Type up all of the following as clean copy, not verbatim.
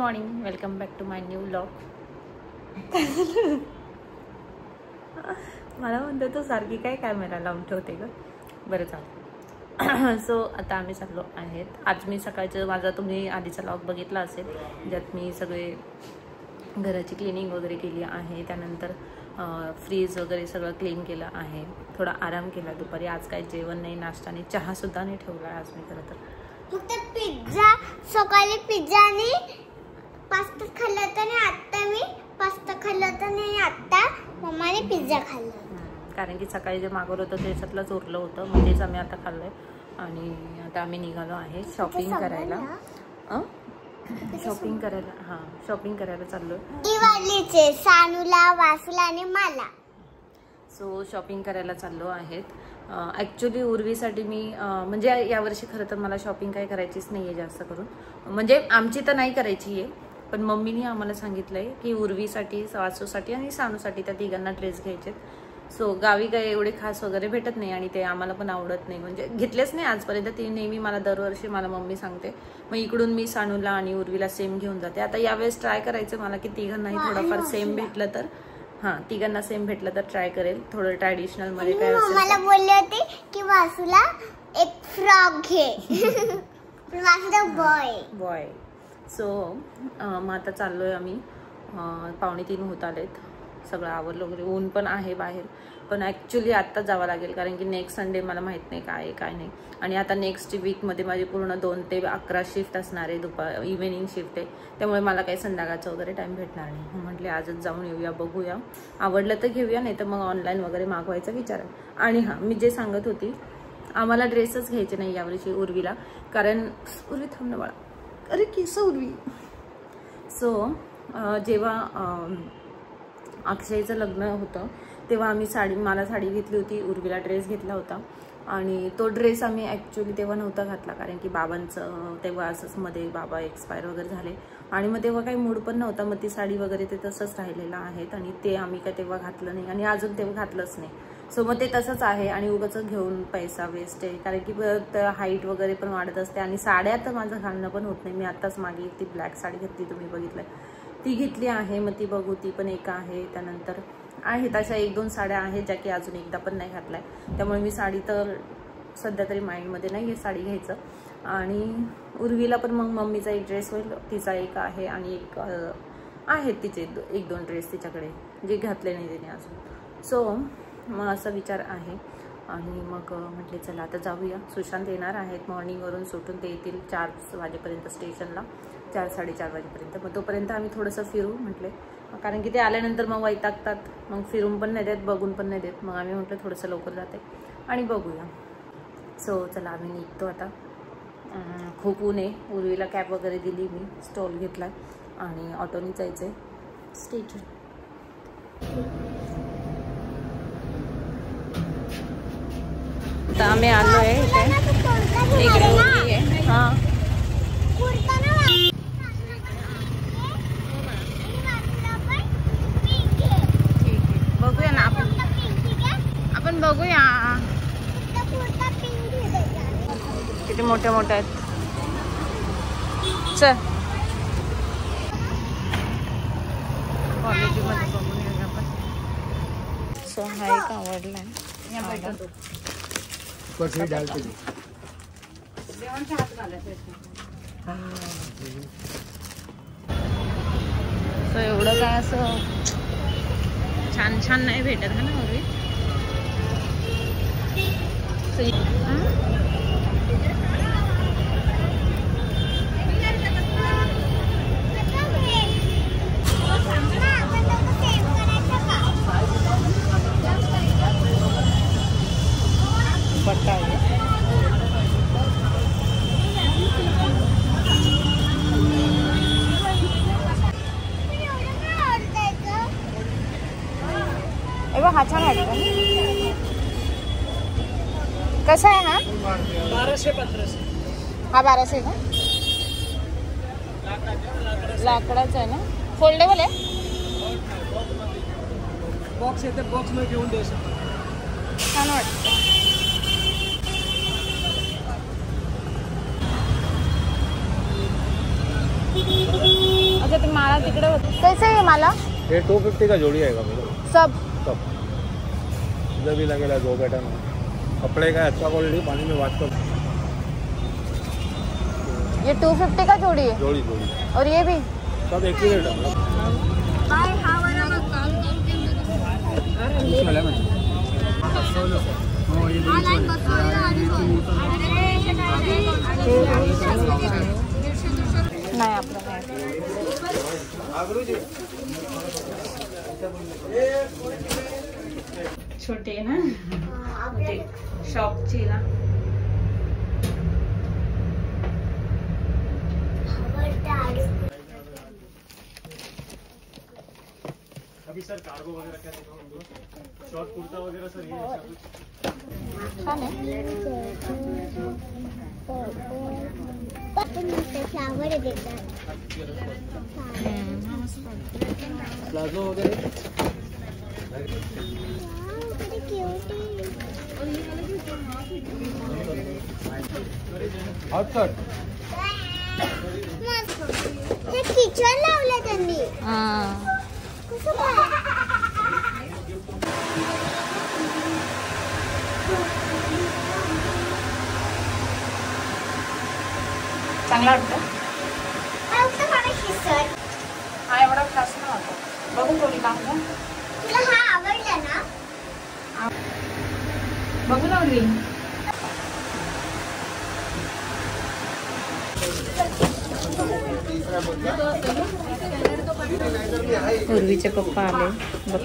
Morning, welcome back to my new vlog. मला म्हणतो तो सारखी काय कॅमेरा लावून ठेवते ग. बरं चालेल. सो आता आम्ही चाललो आहेत. आज मी सकाळचं माझा तुम्ही आधीचा व्लॉग बघितला असेल, ज्यात मी सगळे घराची क्लिनिंग वगैरे केली आहे. त्यानंतर फ्रीज वगैरे सगळं क्लीन केलं आहे. थोडा आराम केला दुपारी. आज काही जेवण नाही, नाश्ता नाही, चहासुद्धा नाही ठेवला आज मी. खरं तर फक्त पिझ्झा, सकाळी पिझ्झा आणि पास्ता खाल्ला तर नाही. आता मी पास्ता खाल्ला तर नाही. आता मम्माने पिझ्झा खाल्ला. कारण की सकाळी जे मागवलं होतं त्याच्यातलंच उरलं होतं, म्हणजेच आम्ही आता खाल्लंय. आणि आता आम्ही निघालो आहे शॉपिंग करायला. शॉपिंग करायला शॉपिंग करायला चाललो दिवाळीचे सानूला, वासूला आणि मला. सो शॉपिंग करायला चाललो आहेत. ॲक्च्युली उर्वीसाठी मी म्हणजे यावर्षी खरं तर मला शॉपिंग काही करायचीच नाही आहे जास्त करून. म्हणजे आमची तर नाही करायची आहे, पण मम्मीने आम्हाला सांगितलं आहे की उर्वीसाठी, वासूसाठी आणि सानूसाठी त्या तिघांना ड्रेस घ्यायचे. सो गावी काय एवढे खास वगैरे भेटत नाही आणि ते आम्हाला पण आवडत नाही, म्हणजे घेतलेच नाही आजपर्यंत. ती नेहमी मला दरवर्षी मला मम्मी सांगते. मग इकडून मी सानूला आणि उर्वीला सेम घेऊन जाते. आता यावेळेस ट्राय करायचं मला की तिघांनाही थोडंफार सेम भेटलं तर, तिघांना सेम भेटलं तर ट्राय करेल. थोडं ट्रॅडिशनल मध्ये काय असेल. मला बोलले होते की वासूला एक फ्रॉक घे. वासूला बॉय. सो मग आता चाललोय आम्ही. 2:45 होत आलेत. सगळं आवरलं वगैरे. ऊन पण आहे बाहेर, पण ॲक्च्युली आत्ता जावं लागेल कारण की नेक्स्ट संडे मला माहीत नाही काय आहे काय नाही. आणि आता नेक्स्ट वीकमध्ये माझी पूर्ण 2 ते 11 शिफ्ट असणार आहे. इव्हिनिंग शिफ्ट आहे, त्यामुळे मला काही संध्याकाळचं वगैरे टाईम भेटणार नाही. म्हटले आजच जाऊन येऊया, बघूया, आवडलं तर घेऊया, नाही तर मग ऑनलाईन वगैरे मागवायचा विचार आहे. आणि मी जे सांगत होती, आम्हाला ड्रेसच घ्यायचे नाही यावर्षी उर्वीला, कारण उर्वी थांबणं बाळा, अरे केस उर्वी. सो जेव्हा अक्षयचं लग्न होतं तेव्हा आम्ही मला साडी घेतली होती, उर्वीला ड्रेस घेतला होता. आणि तो ड्रेस आम्ही ॲक्च्युली तेव्हा नव्हता घातला, कारण की बाबांचं तेव्हा असंच मध्ये बाबा एक्सपायर वगैरे झाले आणि मग तेव्हा काही मूड पण नव्हता. मग ती साडी वगैरे ते तसंच राहिलेलं आहेत आणि ते आम्ही काय तेव्हा घातलं नाही आणि अजून तेव्हा घातलंच नाही. सो मग ते तसंच आहे आणि उगाच घेऊन पैसा वेस्ट आहे, कारण की हाईट वगैरे पण वाढत असते आणि साड्या तर माझं घालणं पण होत नाही. मी आत्ताच मागे ती ब्लॅक साडी घेतली, तुम्ही बघितलंय, ती घेतली आहे. मग ती बघू, ती पण एक आहे. त्यानंतर आहेत अशा 1-2 साड्या आहेत ज्या की अजून एकदा पण नाही घातलाय. त्यामुळे मी साडी तर सध्या तरी माइंडमध्ये नाही आहे साडी घ्यायचं. आणि उर्वीला पण मग मम्मीचा एक ड्रेस होईल, तिचा एक आहे आणि एक आहेत तिचे 1-2 ड्रेस तिच्याकडे जे घातले नाही तिने अजून. सो मग असा विचार आहे. आणि मग म्हटले चला आता जाऊया. सुशांत येणार आहेत मॉर्निंगवरून, सुटून ते येतील 4 वाजेपर्यंत स्टेशनला, 4-4:30 वाजेपर्यंत. मग तोपर्यंत आम्ही थोडंसं फिरू म्हटले, कारण की ते आल्यानंतर मग वैतागतात, मग फिरून पण नाही देत, बघून पण नाही देत. मग आम्ही म्हटलं थोडंसं लवकर जाते आणि बघूया. सो चला आम्ही निघतो आता. खूप ऊन आहे. उर्वीला कॅब वगैरे दिली, मी स्टॉल घेतला आणि ऑटोने जायचं आहे. स्टेशन आता आम्ही आलो आहे इथे. इकडे उर्वी आहे. बघूया ना आपण बघूया. किती मोठ्या मोठ्या आहेत. चल क्वालिटीमध्ये बघून येऊया आपण. सो हा एक आवडलाय. सो एवढं काय असं छान नाही भेटत है ना उर्वी. पट्टा आहे. हा छान वाटतं. कसा आहे हा? 1200-1500. हा 1200 का? लाकडाचा आहे ना? फोल्डेबल आहे? बॉक्स येते, बॉक्स मध्ये घेऊन देऊ शकतो. छान वाटतं. माला तिकडे होती. कैसे है माला? ये 250 का जोड़ी आएगा मेरे सब सब. इधर भी लगेगा 2 पैटर्न. कपड़े का अच्छा क्वालिटी, पानी में वाश कर. ये 250 का जोड़ी है. जोड़ी और ये भी सब एक ही रेट है. नाही आपलं नाही. छोटे ना ते शॉपची ना. अभी सर कार्गो वगैरह क्या दिखाऊं? शॉर्ट कुर्ता वगैरह सर ये छान आहे. फ्लावर प्लाझो वगैरह. Hot shirt. हे किचन लावलं त्यांनी. कसं काय? चांगला वाटतं. शर्ट हा एवढा खास नाही वाटत. बघू थोडी लांब. तुला हा आवडला ना? बघू ना उर्वी. उर्वीचे पप्पा आले. बघ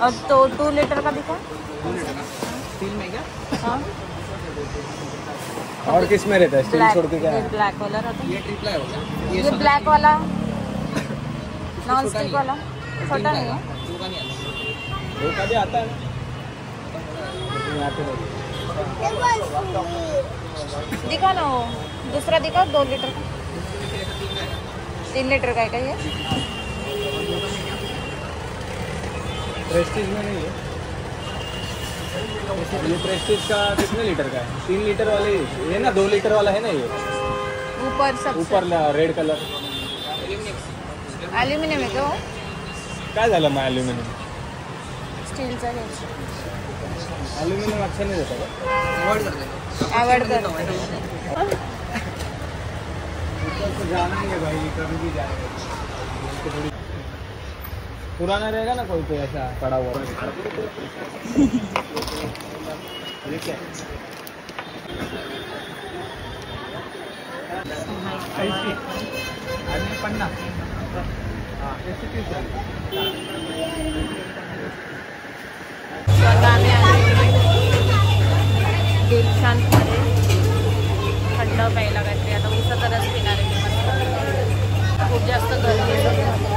और तो 2 लीटर का दिखा. हाँ और किस में रहता है? स्टील छोड़ के क्या है? ब्लैक वाला रहता है. ये ट्रिपल है होगा. ये ब्लैक वाला नॉन स्टिक वाला छोटा नहीं है. वो का भी आता है ना. दिखा ना वो दूसरा दिखा. 2 लीटर का 3 लीटर का है क्या ये? प्रेस्टीज में नहीं है. ये प्रेस्टीज का कितने लीटर का है? 3 लीटर वाले ये ना. 2 लीटर वाला है ना ये. ऊपर सब ऊपर रेड कलर. ॲल्युमिनियम आहे का हो? काय झालं मग ॲल्युमिनियम? स्टीलचा घ्यायचा. ॲल्युमिनियम अच्छा नहीं देता का? अवॉइड कर. ऊपर तो जाना ही है भाई, कभी भी जाएगा. थोड़ी पुराना रहेगा ना कोई तो ऐसा पड़ा हुआ. ये क्या है? आदमी 50. हाँ ऐसे क्यों चल. आता आम्ही दिलशांतमध्ये थंड प्यायला काहीतरी. आता उसाचा रस पिणार आहे. खूप जास्त गर्दी आहे.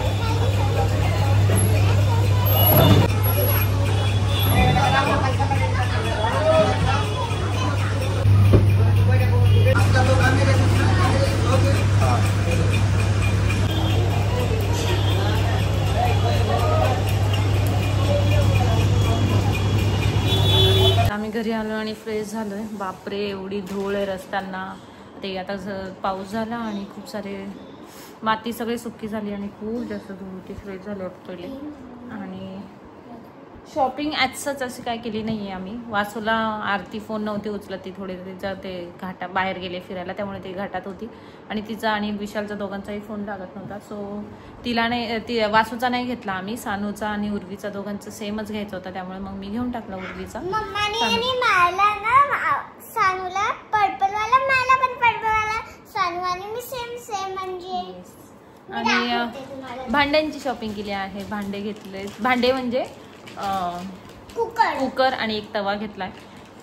आम्ही घरी आलो आणि फ्रेश झालोय. बापरे एवढी धूळ आहे रस्त्यांना. ते आता पाऊस झाला आणि खूप सारे माती सगळी सुकी झाली आणि खूप जास्त धूळ होती. फ्रेश झालो पहिले. आणि शॉपिंग ॲजसच अशी काय केली नाही आहे आम्ही. वासूला आरती फोन नव्हती उचलत. ती थोडे तिचा ते घाटा बाहेर गेले फिरायला, त्यामुळे ती घाटात होती. आणि तिचा आणि विशालचा दोघांचाही फोन लागत नव्हता. सो तिला नाही, ती वासूचा नाही घेतला आम्ही. सानूचा आणि उर्वीचा दोघांचा सेमच घ्यायचा होता, त्यामुळे मग मी घेऊन टाकला उर्वीचा. मम्मानी आणि मला ना सानूला पर्पल वाला, मला पण पर्पल वाला. सानू आणि मी सेम म्हणजे. आणि भांड्यांची शॉपिंग केली आहे. भांडे घेतले. भांडे म्हणजे कुकर आणि एक तवा घेतलाय.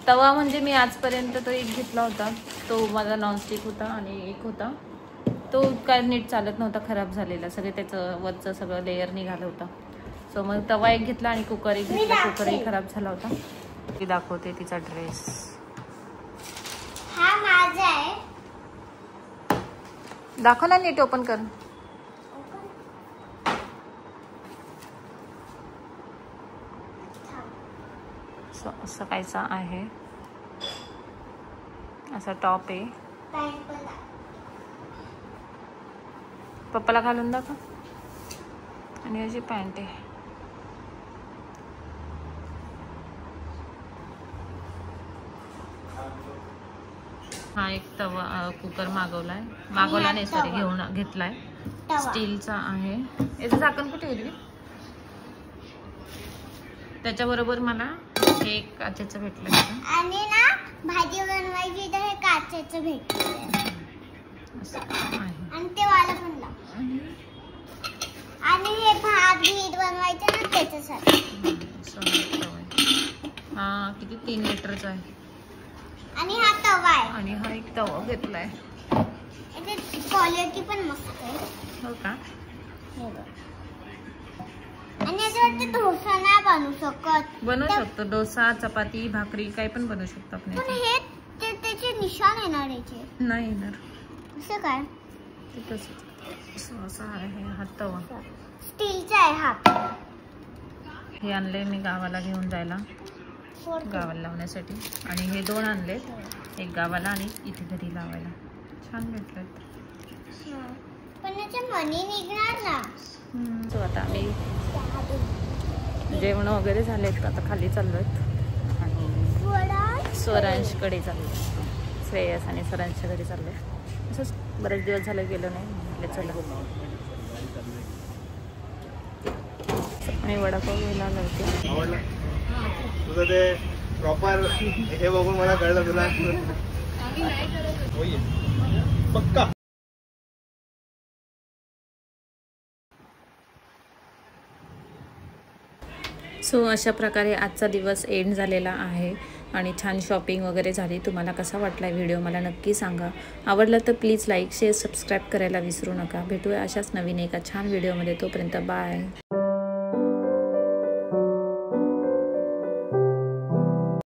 तवा म्हणजे मी आजपर्यंत तो एक घेतला होता. तो माझा नॉनस्टिक होता आणि एक होता तो काय नीट चालत नव्हता, खराब झालेला. सगळे त्याचं वरचं सगळं लेअर निघालं होतं. सो मग तवा एक घेतला आणि कुकर एक घेतला. कुकरही खराब झाला होता. ती दाखवते तिचा ड्रेस. हा माझा आहे. दाखव ना नीट. ओपन कर. असं कायचा आहे, असा टॉप आहे. पॅन्ट पण दाखव. पप्पाला घालून दाखव. आणि अशी पॅन्ट आहे. हा एक तवा कुकर मागवलाय नाही सॉरी घेतलाय. तवा. स्टीलचा आहे. याचं झाकण कुठे होईल? त्याच्याबरोबर मला हे एक काचेचं भेटलं. आणि ना भाजी बनवायची तर हे काचेचं भेटलं. असं आहे. आणि ते वाला पण लाव. आणि हे भात बीट बनवायचं ना त्याच्यासाठी. हा किती 3 लिटरचा आहे. आणि हा तवा आहे. आणि हा एक तवा घेतलाय. याची क्वालिटी पण मस्त आहे. हो का? आणि याच्यावरती डोसा नाही बनवू शकत. बनवू शकतो. डोसा, चपाती, भाकरी काही पण बनवू शकतो आपण. पण हे त्याचे निशाण येणार याचे. नाही येणार. असं काय? असा आहे हा तवा. स्टीलचा आहे हा. हे आणले मी गावाला घेऊन जायला, गावाला लावण्यासाठी. आणि हे 2 आणले, एक गावाला आणि इथे घरी लावायला. छान भेटलं. पण याचे मनी निघणार ना. सो आता आम्ही जेवण वगैरे झालेत. आता खाली चाललोय आणि स्वरांशकडे चाललोय. श्रेयस आणि स्वरांशच्या घरी चाललोय. असंच बरेच दिवस झाले गेलो नाही, म्हटलं चला. मी वडापाव घ्यायला आलो होते. आवडलं तुझं ते प्रॉपर हे बघून मला कळलं तुला पक्का. सो अशा प्रकारे आजचा दिवस एंड झालेला आहे आणि छान शॉपिंग वगैरे झाली. तुम्हाला कसा वाटला व्हिडिओ मला नक्की सांगा. आवडला तर प्लीज लाईक शेअर सबस्क्राईब करायला विसरू नका. भेटूया अशाच नवीन एका छान व्हिडिओमध्ये. तोपर्यंत बाय.